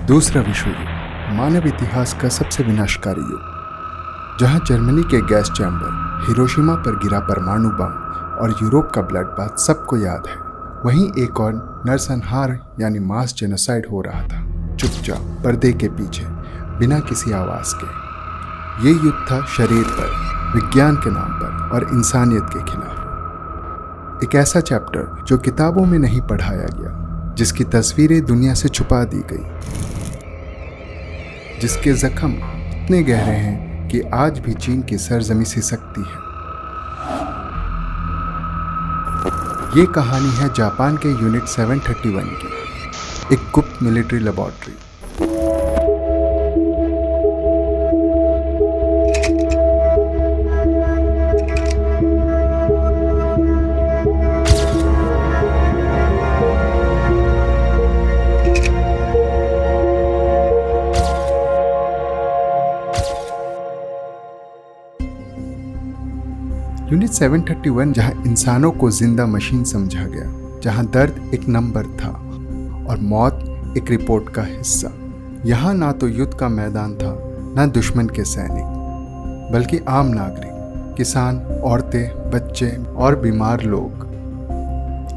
दूसरा विश्व युद्ध मानव इतिहास का सबसे विनाशकारी युद्ध, जहां जर्मनी के गैस चैम्बर, हिरोशिमा पर गिरा परमाणु बम और यूरोप का ब्लड बाथ सबको याद है। वहीं एक और नरसंहार यानी मास जेनोसाइड हो रहा था, चुपचाप पर्दे के पीछे, बिना किसी आवाज के। ये युद्ध था शरीर पर, विज्ञान के नाम पर और इंसानियत के खिलाफ। एक ऐसा चैप्टर जो किताबों में नहीं पढ़ाया गया, जिसकी तस्वीरें दुनिया से छुपा दी गई, जिसके जख्म इतने गहरे हैं कि आज भी चीन की सरजमी सिसकती है। ये कहानी है जापान के यूनिट 731 की, एक गुप्त मिलिट्री लेबोरेटरी। यूनिट 731 जहां इंसानों को जिंदा मशीन समझा गया, जहां दर्द एक नंबर था और मौत एक रिपोर्ट का हिस्सा। यहाँ ना तो युद्ध का मैदान था, ना दुश्मन के सैनिक, बल्कि आम नागरिक, किसान, औरतें, बच्चे और बीमार लोग।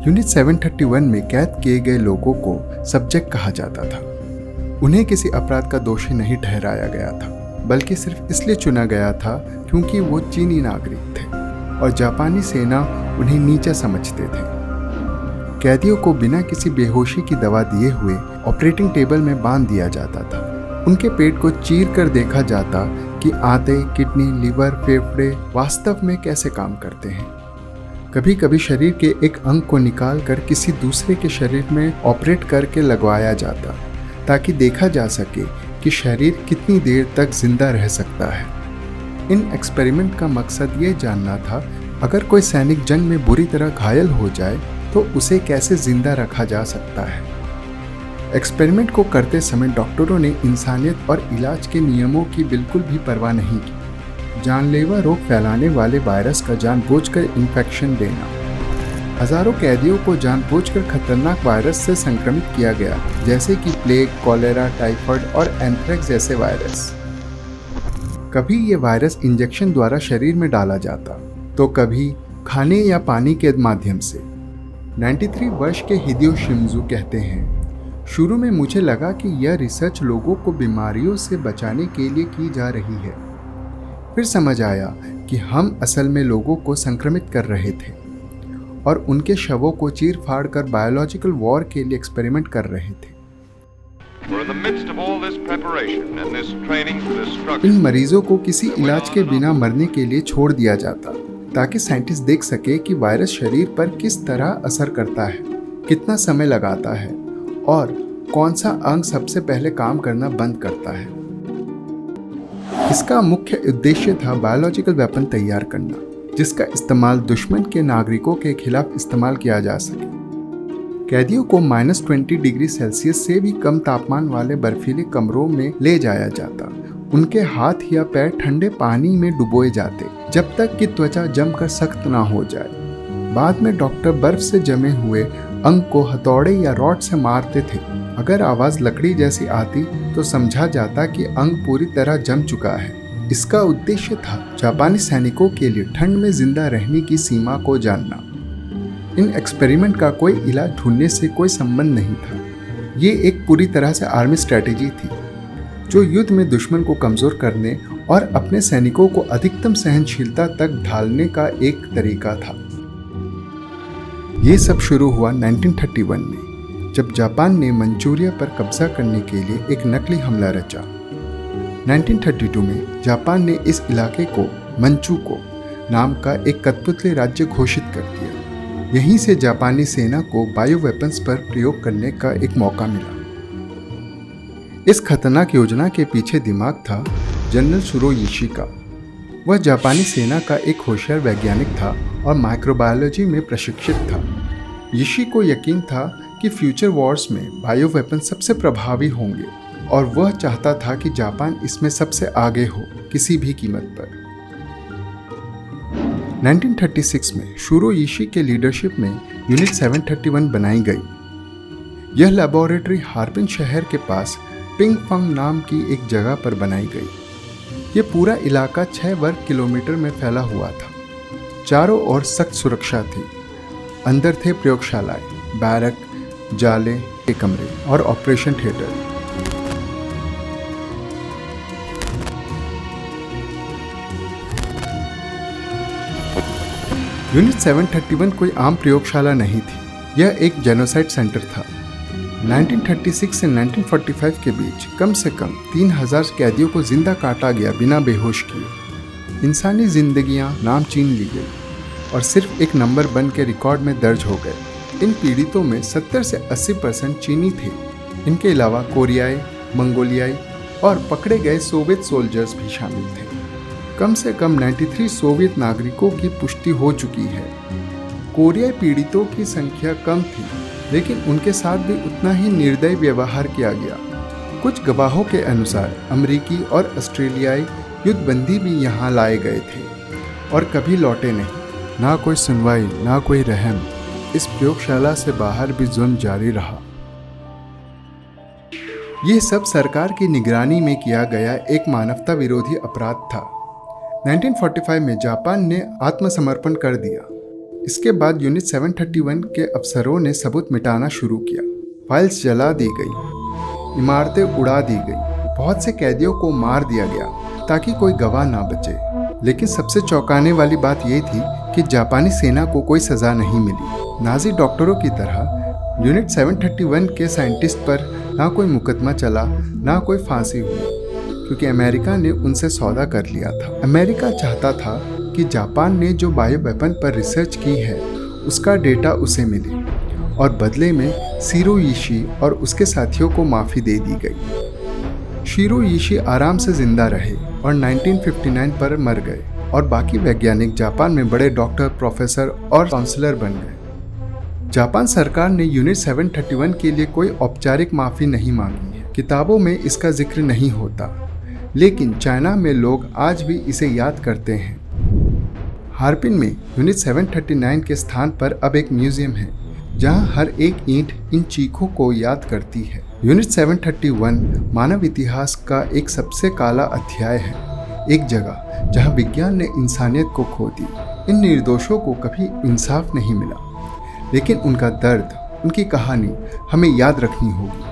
यूनिट 731 में कैद किए गए लोगों को सब्जेक्ट कहा जाता था। उन्हें किसी अपराध का दोषी नहीं ठहराया गया था, बल्कि सिर्फ इसलिए चुना गया था क्योंकि वो चीनी नागरिक थे और जापानी सेना उन्हें नीचा समझते थे। कैदियों को बिना किसी बेहोशी की दवा दिए हुए ऑपरेटिंग टेबल में बांध दिया जाता था। उनके पेट को चीर कर देखा जाता कि आंतें, किडनी, लीवर, फेफड़े वास्तव में कैसे काम करते हैं। कभी कभी शरीर के एक अंग को निकाल कर किसी दूसरे के शरीर में ऑपरेट करके लगवाया जाता, ताकि देखा जा सके कि शरीर कितनी देर तक जिंदा रह सकता है। इन एक्सपेरिमेंट का मकसद ये जानना था, अगर कोई सैनिक जंग में बुरी तरह घायल हो जाए तो उसे कैसे जिंदा रखा जा सकता है। एक्सपेरिमेंट को करते समय डॉक्टरों ने इंसानियत और इलाज के नियमों की बिल्कुल भी परवाह नहीं की। जानलेवा रोग फैलाने वाले वायरस का जानबूझकर इन्फेक्शन देना, हजारों कैदियों को जानबूझकर खतरनाक वायरस से संक्रमित किया गया, जैसे कि प्लेग, कॉलेरा, टाइफाइड और एंथ्रेक्स जैसे वायरस। कभी ये वायरस इंजेक्शन द्वारा शरीर में डाला जाता, तो कभी खाने या पानी के माध्यम से। 93 वर्ष के हिदेयो शिमिज़ु कहते हैं, शुरू में मुझे लगा कि यह रिसर्च लोगों को बीमारियों से बचाने के लिए की जा रही है। फिर समझ आया कि हम असल में लोगों को संक्रमित कर रहे थे और उनके शवों को चीर फाड़ कर बायोलॉजिकल वॉर के लिए एक्सपेरिमेंट कर रहे थे। इन मरीजों को किसी इलाज के बिना मरने के लिए छोड़ दिया जाता, ताकि साइंटिस्ट देख सके कि वायरस शरीर पर किस तरह असर करता है, कितना समय लगाता है और कौन सा अंग सबसे पहले काम करना बंद करता है। इसका मुख्य उद्देश्य था बायोलॉजिकल वेपन तैयार करना, जिसका इस्तेमाल दुश्मन के नागरिकों के खिलाफ इस्तेमाल किया जा सके। कैदियों को -20 डिग्री सेल्सियस से भी कम तापमान वाले बर्फीले कमरों में ले जाया जाता। उनके हाथ या पैर ठंडे पानी में डुबोए जाते, जब तक कि त्वचा जमकर सख्त ना हो जाए। बाद में डॉक्टर बर्फ से जमे हुए अंग को हथौड़े या रॉड से मारते थे। अगर आवाज लकड़ी जैसी आती तो समझा जाता कि अंग पूरी तरह जम चुका है। इसका उद्देश्य था जापानी सैनिकों के लिए ठंड में जिंदा रहने की सीमा को जानना। इन एक्सपेरिमेंट का कोई इलाज ढूंढने से कोई संबंध नहीं था। ये एक पूरी तरह से आर्मी स्ट्रेटेजी थी, जो युद्ध में दुश्मन को कमजोर करने और अपने सैनिकों को अधिकतम सहनशीलता तक ढालने का एक तरीका था। ये सब शुरू हुआ 1931 में, जब जापान ने मंचूरिया पर कब्जा करने के लिए एक नकली हमला रचा। 1932 में जापान ने इस इलाके को मंचूको नाम का एक कठपुतली राज्य घोषित कर दिया। यहीं से जापानी सेना को बायो वेपन्स पर प्रयोग करने का एक मौका मिला। इस खतरनाक योजना के पीछे दिमाग था जनरल शुरो इशी का। वह जापानी सेना का एक होशियार वैज्ञानिक था और माइक्रोबायोलॉजी में प्रशिक्षित था। इशी को यकीन था कि फ्यूचर वॉर्स में बायो वेपन सबसे प्रभावी होंगे और वह चाहता था कि जापान इसमें सबसे आगे हो, किसी भी कीमत पर। 1936 में शुरो इशी के लीडरशिप में यूनिट 731 बनाई गई। यह लेबोरेटरी हार्बिन शहर के पास पिंगफंग नाम की एक जगह पर बनाई गई। ये पूरा इलाका 6 वर्ग किलोमीटर में फैला हुआ था। चारों ओर सख्त सुरक्षा थी। अंदर थे प्रयोगशालाएं, बैरक, जाले के कमरे और ऑपरेशन थिएटर। यूनिट 731 कोई आम प्रयोगशाला नहीं थी। यह एक जेनोसाइड सेंटर था। 1936 से 1945 के बीच कम से कम 3000 कैदियों को जिंदा काटा गया बिना बेहोश किए। इंसानी जिंदगियां नामचीन ली गई और सिर्फ एक नंबर बन के रिकॉर्ड में दर्ज हो गए। इन पीड़ितों में 70 से 80% चीनी थे। इनके अलावा कोरियाई, मंगोलियाई और पकड़े गए सोवियत सोल्जर्स भी शामिल थे। कम से कम 93 सोवियत नागरिकों की पुष्टि हो चुकी है। कोरियाई पीड़ितों की संख्या कम थी, लेकिन उनके साथ भी उतना ही निर्दयी व्यवहार किया गया। कुछ गवाहों के अनुसार अमेरिकी और ऑस्ट्रेलियाई युद्धबंदी भी यहाँ लाए गए थे और कभी लौटे नहीं। ना कोई सुनवाई, ना कोई रहम। इस प्रयोगशाला से बाहर भी जुल्म जारी रहा। यह सब सरकार की निगरानी में किया गया एक मानवता विरोधी अपराध था। 1945 में जापान ने आत्मसमर्पण कर दिया। इसके बाद यूनिट 731 के अफसरों ने सबूत मिटाना शुरू किया। फाइल्स जला दी गई, इमारतें उड़ा दी गई, बहुत से कैदियों को मार दिया गया ताकि कोई गवाह ना बचे। लेकिन सबसे चौंकाने वाली बात यह थी कि जापानी सेना को कोई सजा नहीं मिली। नाजी डॉक्टरों की तरह यूनिट 731 के साइंटिस्ट पर ना कोई मुकदमा चला, ना कोई फांसी हुई, क्योंकि अमेरिका ने उनसे सौदा कर लिया था। अमेरिका चाहता था कि जापान ने जो बायो वेपन पर रिसर्च की है उसका डेटा उसे मिले, और बदले में शिरोइशी और उसके साथियों को माफ़ी दे दी गई। शिरोइशी आराम से जिंदा रहे और 1959 पर मर गए, और बाकी वैज्ञानिक जापान में बड़े डॉक्टर, प्रोफेसर और काउंसलर बन गए। जापान सरकार ने यूनिट 731 के लिए कोई औपचारिक माफ़ी नहीं मांगी है। किताबों में इसका जिक्र नहीं होता, लेकिन चाइना में लोग आज भी इसे याद करते हैं। हार्पिन में यूनिट 739 के स्थान पर अब एक म्यूजियम है, जहां हर एक ईंट इन चीखों को याद करती है। यूनिट 731 मानव इतिहास का एक सबसे काला अध्याय है, एक जगह जहां विज्ञान ने इंसानियत को खो दी। इन निर्दोषों को कभी इंसाफ नहीं मिला, लेकिन उनका दर्द, उनकी कहानी हमें याद रखनी होगी,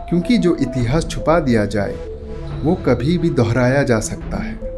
क्योंकि जो इतिहास छुपा दिया जाए वो कभी भी दोहराया जा सकता है।